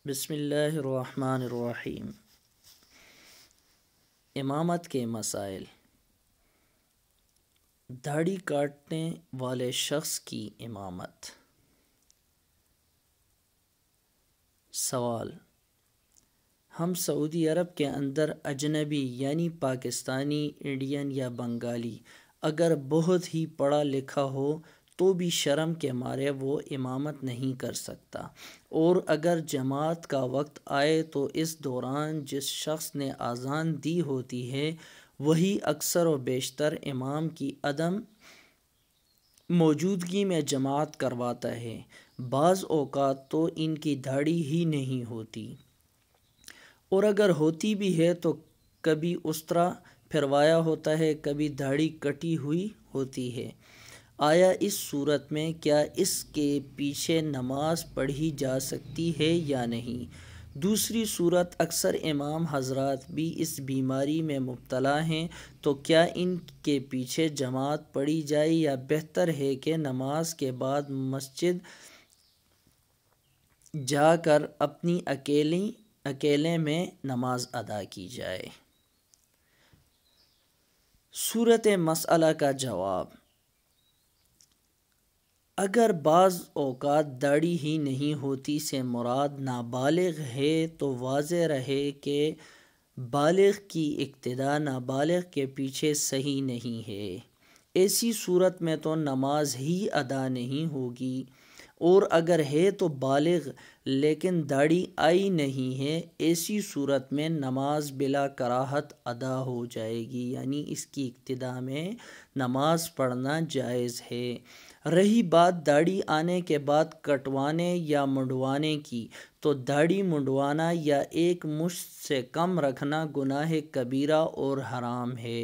بسم اللہ الرحمن الرحیم۔ امامت کے مسائل۔ داڑھی کاٹنے والے شخص کی امامت۔ سوال: ہم سعودی عرب کے اندر اجنبی یعنی پاکستانی، انڈین یا بنگالی اگر بہت ہی پڑھا لکھا ہو تو بھی شرم کے مارے وہ امامت نہیں کر سکتا، اور اگر جماعت کا وقت آئے تو اس دوران جس شخص نے اذان دی ہوتی ہے وہی اکثر و بیشتر امام کی عدم موجودگی میں جماعت کرواتا ہے۔ بعض اوقات تو ان کی داڑھی ہی نہیں ہوتی، اور اگر ہوتی بھی ہے تو کبھی استرا پھروایا ہوتا ہے، کبھی داڑھی کٹی ہوئی ہوتی ہے۔ آیا اس صورت میں کیا اس کے پیچھے نماز پڑھی جا سکتی ہے یا نہیں؟ دوسری صورت: اکثر امام حضرات بھی اس بیماری میں مبتلا ہیں، تو کیا ان کے پیچھے جماعت پڑھی جائے یا بہتر ہے کہ نماز کے بعد مسجد جا کر اپنی اکیلے میں نماز ادا کی جائے؟ صورت مسئلہ کا جواب: اگر بعض اوقات داڑھی ہی نہیں ہوتی سے مراد نابالغ ہے تو واضح رہے کہ بالغ کی اقتداء نابالغ کے پیچھے صحیح نہیں ہے۔ ایسی صورت میں تو نماز ہی ادا نہیں ہوگی، اور اگر ہے تو بالغ لیکن داڑھی آئی نہیں ہے، ایسی صورت میں نماز بلا کراہت ادا ہو جائے گی، یعنی اس کی اقتداء میں نماز پڑھنا جائز ہے۔ رہی بات داڑھی آنے کے بعد کٹوانے یا منڈوانے کی، تو داڑھی منڈوانا یا ایک مشت سے کم رکھنا گناہ کبیرہ اور حرام ہے۔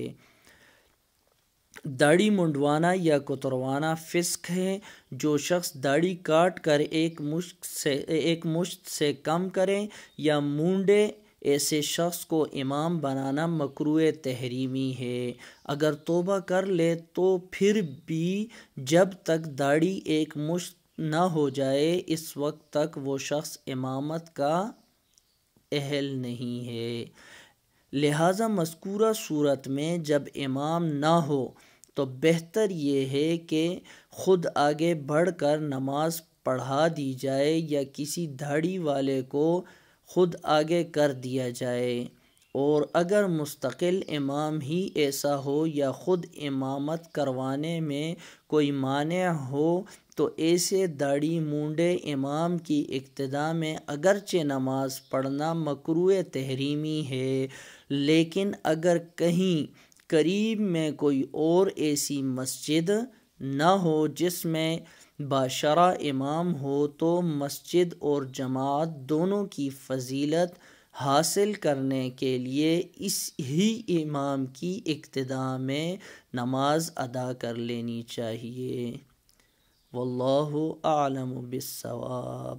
داڑھی منڈوانا یا کتروانا فسق ہے۔ جو شخص داڑھی کاٹ کر ایک مشت سے کم کرے یا مونڈے، ایسے شخص کو امام بنانا مکروہ تحریمی ہے۔ اگر توبہ کر لے تو پھر بھی جب تک داڑھی ایک مشت نہ ہو جائے اس وقت تک وہ شخص امامت کا اہل نہیں ہے۔ لہذا مذکورہ صورت میں جب امام نہ ہو تو بہتر یہ ہے کہ خود آگے بڑھ کر نماز پڑھا دی جائے یا کسی داڑھی والے کو خود آگے کر دیا جائے، اور اگر مستقل امام ہی ایسا ہو یا خود امامت کروانے میں کوئی مانع ہو تو ایسے داڑھی مونڈے امام کی اقتداء میں اگرچہ نماز پڑھنا مکروہ تحریمی ہے، لیکن اگر کہیں قریب میں کوئی اور ایسی مسجد نہ ہو جس میں باشرع امام ہو تو مسجد اور جماعت دونوں کی فضیلت حاصل کرنے کے لیے اس ہی امام کی اقتداء میں نماز ادا کر لینی چاہیے۔ واللہ اعلم بالصواب۔